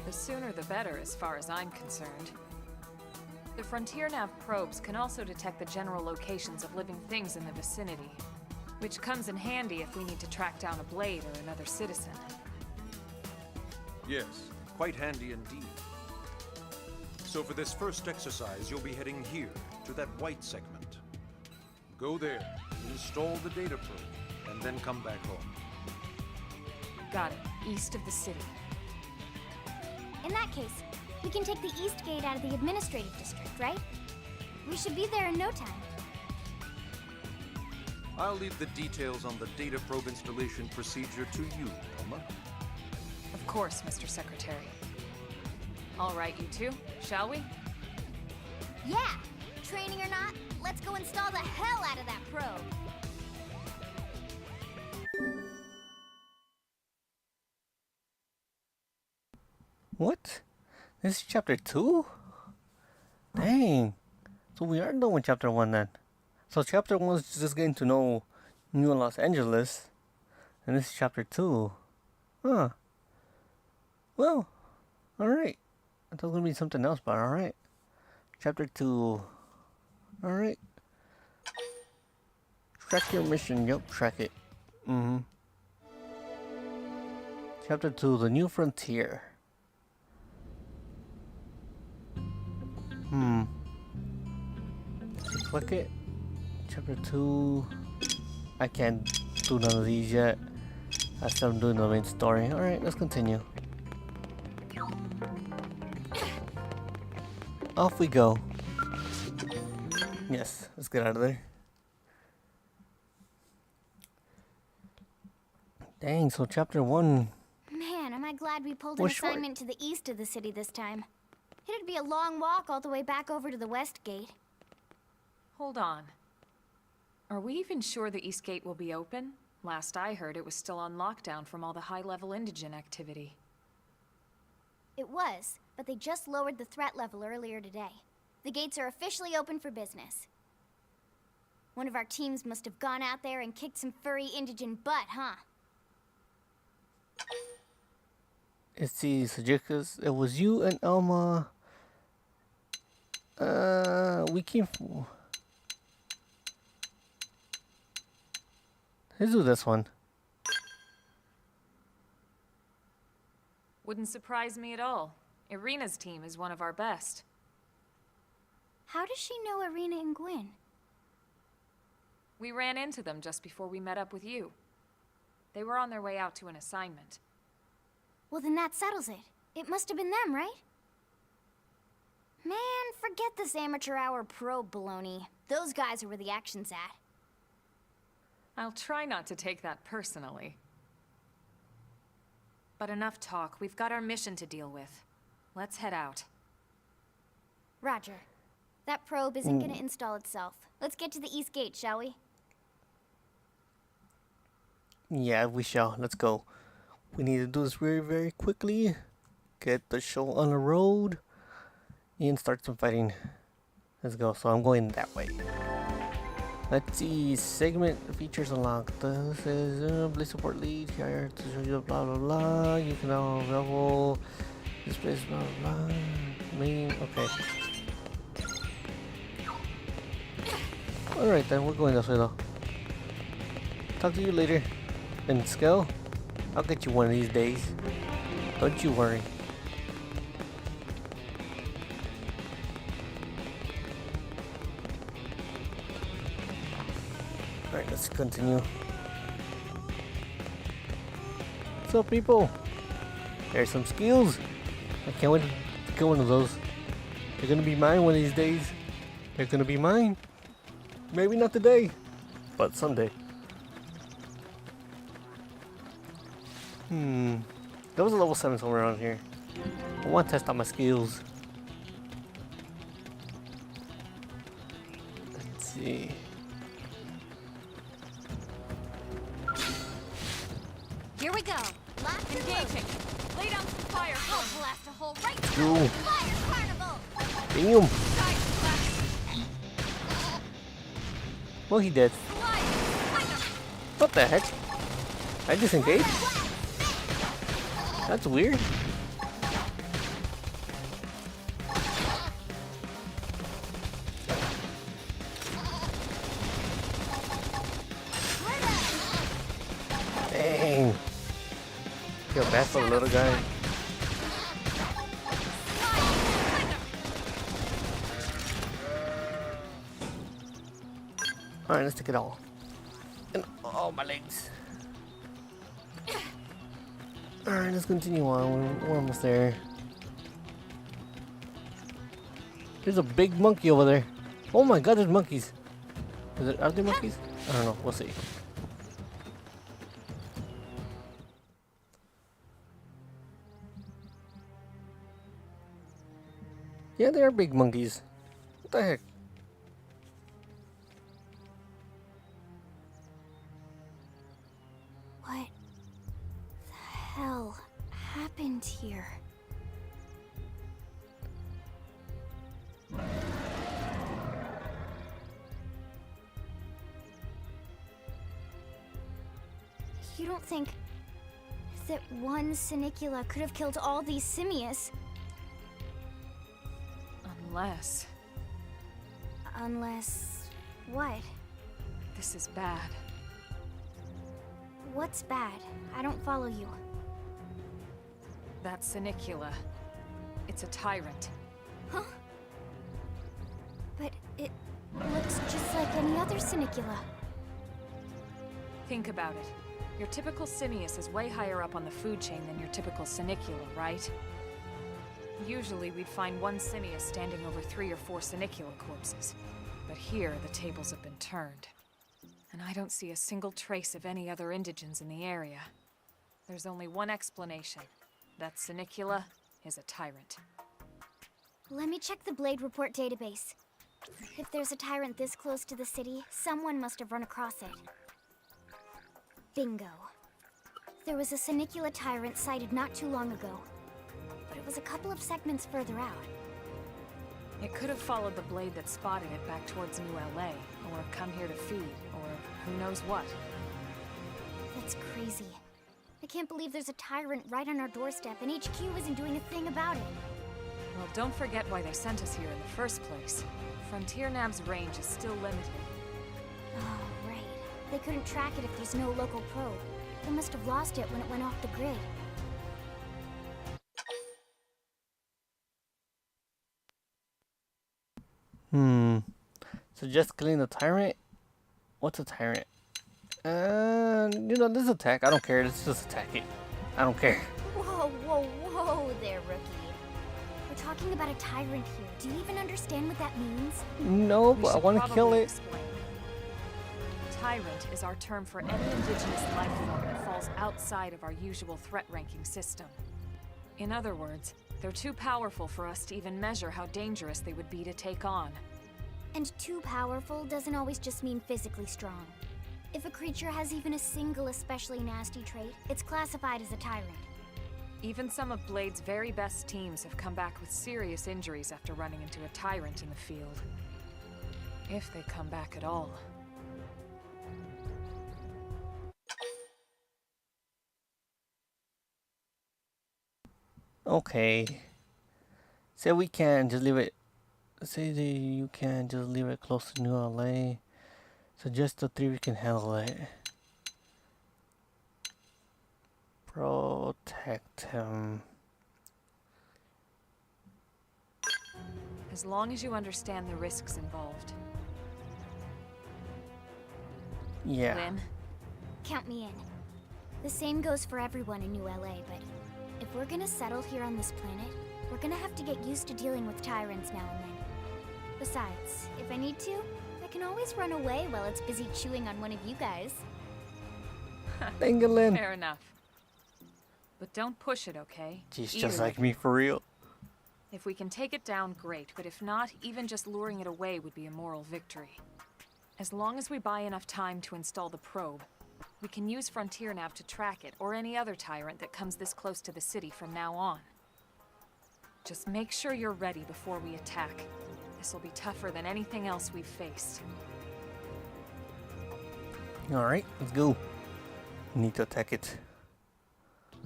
The sooner the better, as far as I'm concerned. The Frontier Nav probes can also detect the general locations of living things in the vicinity, which comes in handy if we need to track down a Blade or another citizen. Yes, quite handy indeed. So for this first exercise, you'll be heading here, to that white segment. Go there, install the data probe, and then come back home. Got it. East of the city. In that case, we can take the East Gate out of the administrative district, right? We should be there in no time. I'll leave the details on the data probe installation procedure to you, Elma. Of course, Mr. Secretary. All right, you two, shall we? Yeah! Training or not, let's go install the hell out of that probe! What? This is chapter 2? Dang. So we are done with chapter 1 then. So chapter 1 was just getting to know New Los Angeles. And this is chapter 2. Huh. Well, alright. I thought it was going to be something else, but alright. Chapter 2. Alright. Track your mission. Yep, track it. Chapter 2, The New Frontier. Click it. Chapter 2. I can't do none of these yet. I still am doing the main story. Alright, let's continue. Off we go. Yes, let's get out of there. Dang, so chapter 1. Man, am I glad we pulled an Was short. assignment to the east of the city this time. It'd be a long walk all the way back over to the West Gate. Hold on. Are we even sure the East Gate will be open? Last I heard, it was still on lockdown from all the high-level indigen activity. It was, but they just lowered the threat level earlier today. The gates are officially open for business. One of our teams must have gone out there and kicked some furry indigent butt, huh? It's the Sajicas. It was you and Elma. We came from... Let's do this one. Wouldn't surprise me at all. Irina's team is one of our best. How does she know Irina and Gwyn? We ran into them just before we met up with you. They were on their way out to an assignment. Well, then that settles it. It must have been them, right? Man, forget this amateur hour pro baloney. Those guys are where the action's at. I'll try not to take that personally. But enough talk. We've got our mission to deal with. Let's head out. Roger. That probe isn't gonna install itself. Let's get to the East Gate, shall we? Yeah, we shall. Let's go. We need to do this very, very quickly. Get the show on the road. And start some fighting. Let's go. So I'm going that way. Let's see. Segment features unlocked. This is Blaze support lead. Here to show you blah blah blah. You can now level this place blah blah blah. Main. Okay. Alright then, we're going this way though. Talk to you later. And Skell, I'll get you one of these days. Don't you worry. Alright, let's continue. What's up, people? There's some skills. I can't wait to get one of those. They're gonna be mine one of these days. They're gonna be mine. Maybe not today, but someday. There was a level 7 somewhere around here. I want to test out my skills. Let's see. Here we go. Lots Engaging. Lay down some fire. I'll blast a hole right Ooh. through the fire carnival. Damn. Well, he did. What the heck? I disengaged? That's weird. Dang. Feel bad for the little guy. Alright, let's take it all. And oh, my legs. Alright, let's continue on. We're almost there. There's a big monkey over there. Oh my god, there's monkeys. Are there monkeys? I don't know. We'll see. Yeah, they are big monkeys. What the heck? What the hell happened here? You don't think that one Sinicula could have killed all these simius? Unless... Unless... what? This is bad. What's bad? I don't follow you. That Sinicula. It's a tyrant. Huh? But it looks just like any other Sinicula. Think about it. Your typical simius is way higher up on the food chain than your typical Sinicula, right? Usually we'd find one simius standing over 3 or 4 Sinicula corpses. But here, the tables have been turned. And I don't see a single trace of any other indigents in the area. There's only one explanation. That Sinicula is a tyrant. Let me check the Blade Report database. If there's a tyrant this close to the city, someone must have run across it. Bingo. There was a Sinicula tyrant sighted not too long ago. But it was a couple of segments further out. It could have followed the blade that spotted it back towards New LA, or come here to feed, or who knows what. That's crazy. I can't believe there's a tyrant right on our doorstep and HQ isn't doing a thing about it. Well, don't forget why they sent us here in the first place. Frontier Nav's range is still limited. Oh, right. They couldn't track it if there's no local probe. They must have lost it when it went off the grid. Suggest killing the tyrant? What's a tyrant? This attack. I don't care. Let's just attack it. I don't care. Whoa, whoa, whoa there, rookie. We're talking about a tyrant here. Do you even understand what that means? No, We but I should want to probably kill it. explain. Tyrant is our term for any indigenous life form that falls outside of our usual threat ranking system. In other words, they're too powerful for us to even measure how dangerous they would be to take on. And too powerful doesn't always just mean physically strong. If a creature has even a single especially nasty trait, it's classified as a tyrant. Even some of Blade's very best teams have come back with serious injuries after running into a tyrant in the field. If they come back at all. Okay. Say we can just leave it. Say that you can just leave it close to New LA. So just the three we can handle it. Protect him. As long as you understand the risks involved. Yeah. Lynn? Count me in. The same goes for everyone in New LA, but if we're gonna settle here on this planet, we're gonna have to get used to dealing with tyrants now and then. Besides, if I need to, I can always run away while it's busy chewing on one of you guys. England. Fair enough. But don't push it, okay? She's Either just of like you. me for real. If we can take it down, great. But if not, even just luring it away would be a moral victory. As long as we buy enough time to install the probe, we can use Frontier Nav to track it, or any other tyrant that comes this close to the city from now on. Just make sure you're ready before we attack. This will be tougher than anything else we've faced. Alright, let's go. Need to attack it.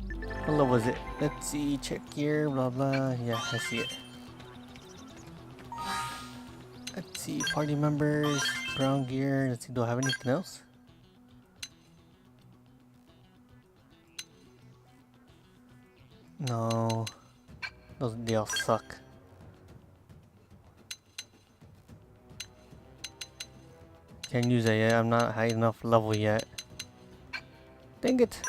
What level was it? Let's see, check here, blah blah. Yeah, I see it. Let's see, party members, brown gear. Let's see, do I have anything else? No. They all suck. Can't use it yet. I'm not high enough level yet. Dang it.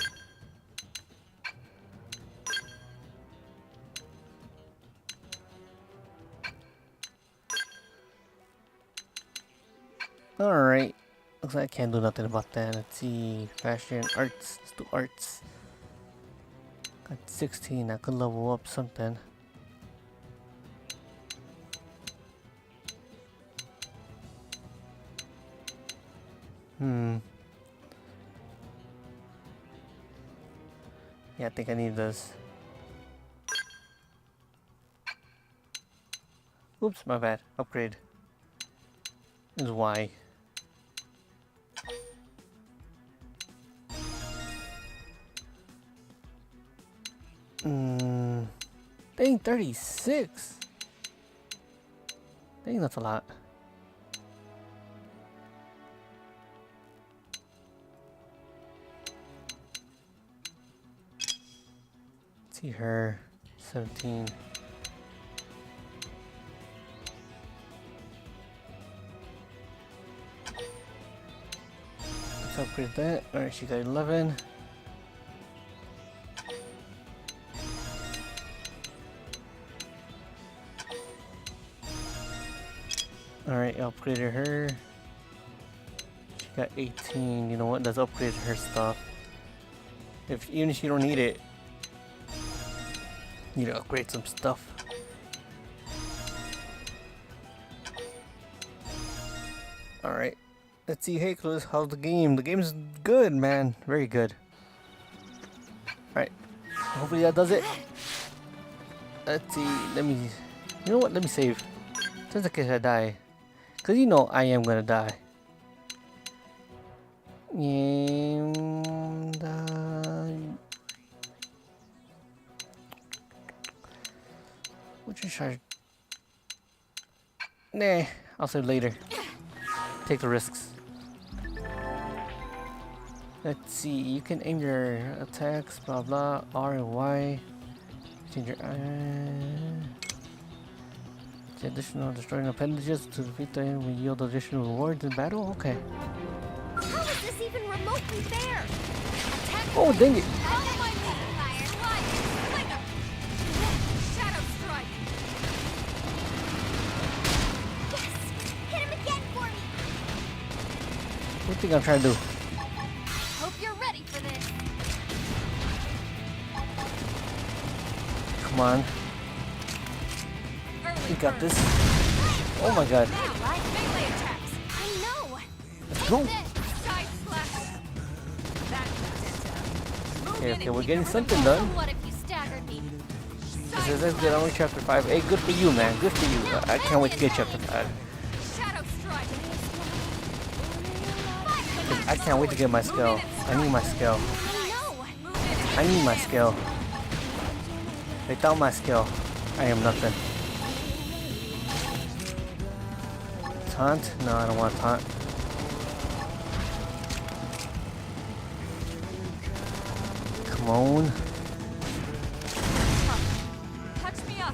Alright. Looks like I can't do nothing about that. Let's see. Fashion, arts. Let's do arts. Got 16. I could level up something. Yeah, I think I need this. Oops, my bad. Upgrade. Is Y. Dang, 36. Dang, that's a lot. See her, 17. Let's upgrade that. Alright, she got 11. Alright, upgraded her. She got 18. You know what? Let's upgrade her stuff. Even if you don't need it, need to upgrade some stuff. Alright. Let's see. Hey, Clues, how's the game? The game's good, man. Very good. Alright. Hopefully that does it. Let's see. Let me. You know what? Let me save. Just in case I die. Because you know I am gonna die. And. What you charge? Nah, I'll save later. Take the risks. Let's see, you can aim your attacks, blah blah, R and Y. Change your the additional destroying appendages to defeat them will yield additional rewards in battle? Okay. How is this even remotely fair? Attack Oh, dang it! Follow my moving fire. Slide. Fling 'em. Shadow strike. Yes! Hit him again for me! What do you think I'm trying to do? Hope you're ready for this. Come on. You got this. Oh my god. Melee attacks. I know. Let's go. Side slash. Okay, we're getting something done. What if you staggered me? This is that's good. Only chapter 5. Hey, good for you, man. Good for you. I can't wait to get chapter 5. Shadow strike. I can't wait to get my skill. I need my skill. I need my skill. Without my skill, I am nothing. Taunt? No, I don't want taunt. Come on. Touch me up.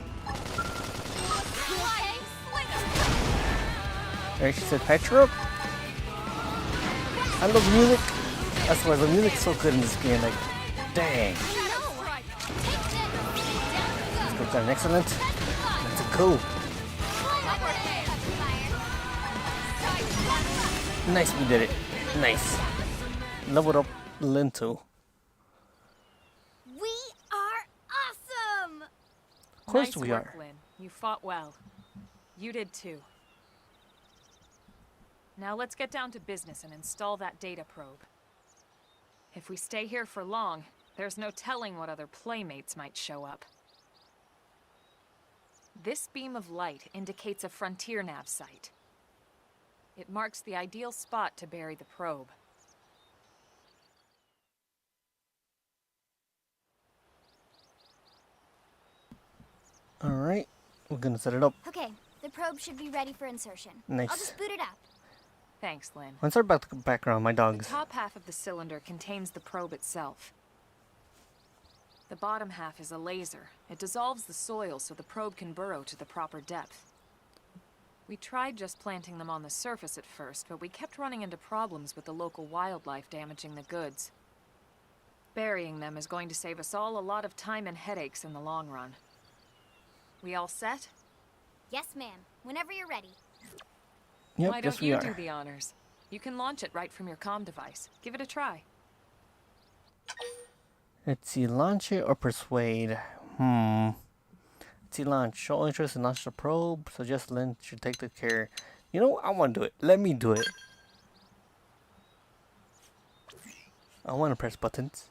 There, she said Petro. I love music. That's why the music's so good in this game. Like, dang. Let's go, excellent. Let's go. Nice, we did it. Nice. Leveled up Linto. We are awesome! Of course Nice we work, are. Lynn. You fought well. You did too. Now let's get down to business and install that data probe. If we stay here for long, there's no telling what other playmates might show up. This beam of light indicates a frontier nav site. It marks the ideal spot to bury the probe. Alright, we're gonna set it up. Okay, the probe should be ready for insertion. Nice. I'll just boot it up. Thanks, Lynn. Let's start background, my The dogs. top half of the cylinder contains the probe itself. The bottom half is a laser. It dissolves the soil so the probe can burrow to the proper depth. We tried just planting them on the surface at first, but we kept running into problems with the local wildlife damaging the goods. Burying them is going to save us all a lot of time and headaches in the long run. We all set? Yes, ma'am. Whenever you're ready. Yep, Why yes don't we you are. do the honors? You can launch it right from your comm device. Give it a try. Let's see, launch it or persuade? Let's see, launch. Show interest in launch the probe. Suggest Lynn should take the care. You know, I want to do it. Let me do it. I want to press buttons.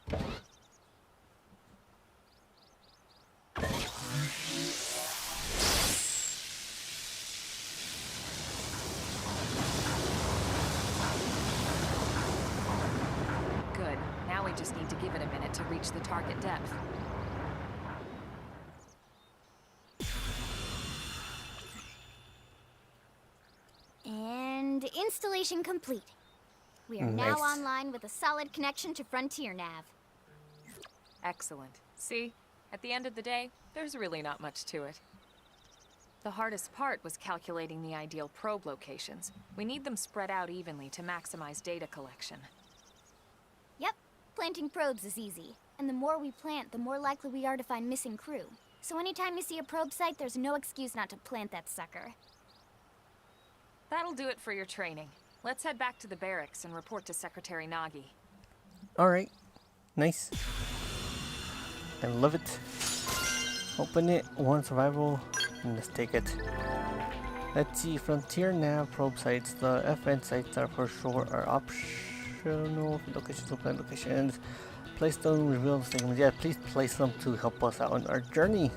Good. Now we just need to give it a minute to reach the target depth. And installation complete. We are now Nice. online with a solid connection to Frontier Nav. Excellent. See? At the end of the day, there's really not much to it. The hardest part was calculating the ideal probe locations. We need them spread out evenly to maximize data collection. Yep, planting probes is easy. And the more we plant, the more likely we are to find missing crew. So anytime you see a probe site, there's no excuse not to plant that sucker. That'll do it for your training. Let's head back to the barracks and report to Secretary Nagi. Alright. Nice. I love it. Open it. One survival. And let's take it. Let's see. Frontier nav probe sites. The FN sites are for sure are optional. Locations, open locations. Place them, reveal the segments. Yeah, please place them to help us out on our journey.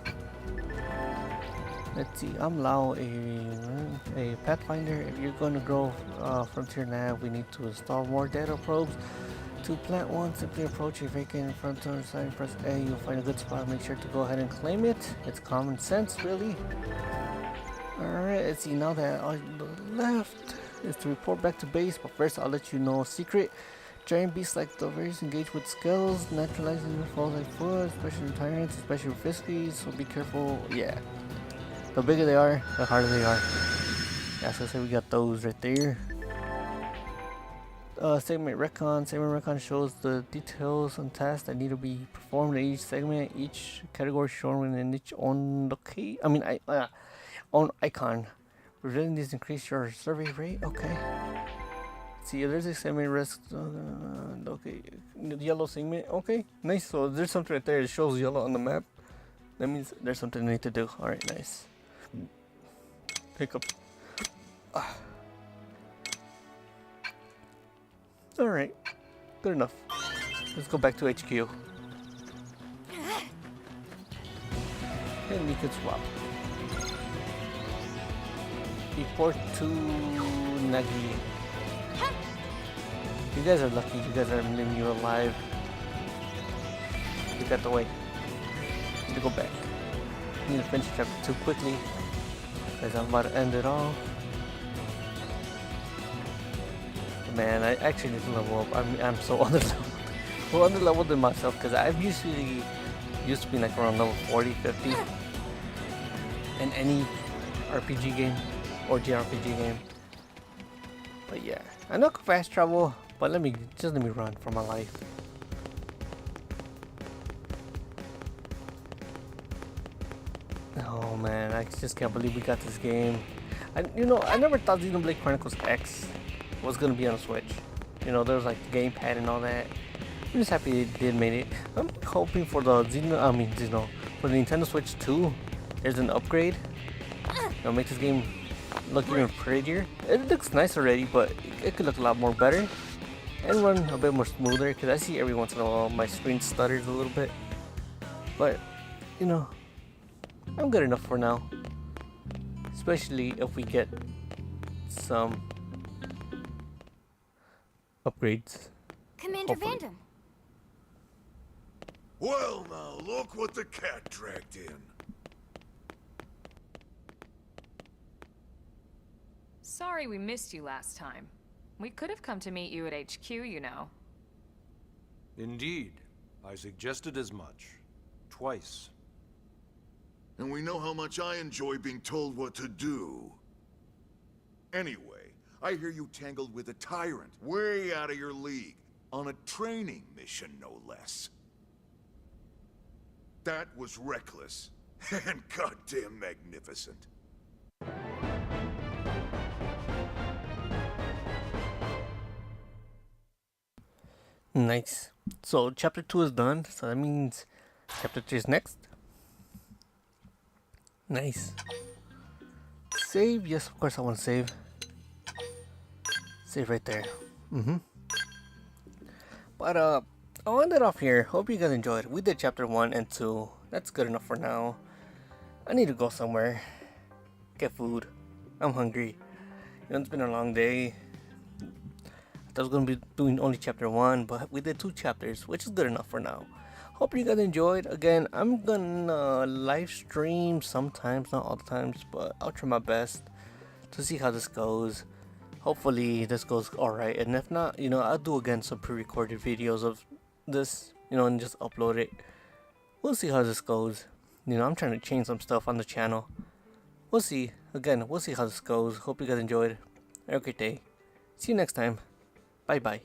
Let's see, I'm Lao, a Pathfinder. If you're going to grow Frontier Nav, we need to install more data probes. To plant one, simply approach a vacant frontier sign, press A, you'll find a good spot, make sure to go ahead and claim it. It's common sense, really. Alright, let's see, now that on the left is to report back to base, but first I'll let you know a secret. Giant beasts like the various engage with scales, naturalizing falls like foot, especially tyrants, especially fiskies, so be careful. Yeah. The bigger they are, the harder they are. Yeah, so say we got those right there. Segment Recon. Segment Recon shows the details and tasks that need to be performed in each segment. Each category shown in each own own icon. Revealing these increase your survey rate. Okay. See, there's a segment risk. Okay, yellow segment. Okay, nice. So there's something right there that shows yellow on the map. That means there's something I need to do. All right, nice. Hiccup. Alright, good enough. Let's go back to HQ. And we could swap. Report to Nagi. You guys are lucky, you guys are leaving you alive. You got the way. Need to go back. Need to finish chapter 2 quickly, because I'm about to end it all. Man, I actually need to level up. I'm so underleveled. Well, underleveled than myself, because I've used to be like around level 40, 50 in any RPG game or JRPG game. But yeah, I know I can fast travel, but let me run for my life. Oh man, I just can't believe we got this game. I never thought Xenoblade Chronicles X was gonna be on Switch. There was like the gamepad and all that. I'm just happy they did made it. I'm hoping for the for the Nintendo Switch 2, there's an upgrade. Make this game look even prettier. It looks nice already, but it could look a lot more better and run a bit more smoother. Cause I see every once in a while my screen stutters a little bit, but I'm good enough for now. Especially if we get some upgrades. Commander Hopefully. Vandom. Well, now, look what the cat dragged in. Sorry we missed you last time. We could have come to meet you at HQ, you know. Indeed. I suggested as much. Twice. And we know how much I enjoy being told what to do. Anyway, I hear you tangled with a tyrant, way out of your league, on a training mission, no less. That was reckless, and goddamn magnificent. Nice. So chapter 2 is done, so that means chapter 3 is next. Nice. Save? Yes, of course I want to save. Save right there. But I'll end it off here. Hope you guys enjoyed. We did chapter 1 and 2. That's good enough for now. I need to go somewhere. Get food. I'm hungry. It's been a long day. I thought I was going to be doing only chapter 1, but we did 2 chapters, which is good enough for now. Hope you guys enjoyed. Again, I'm gonna live stream sometimes, not all the times, but I'll try my best to see how this goes. Hopefully this goes alright, and if not, I'll do again some pre-recorded videos of this, and just upload it. We'll see how this goes. I'm trying to change some stuff on the channel. We'll see. Again, we'll see how this goes. Hope you guys enjoyed. Have a great day. See you next time. Bye bye.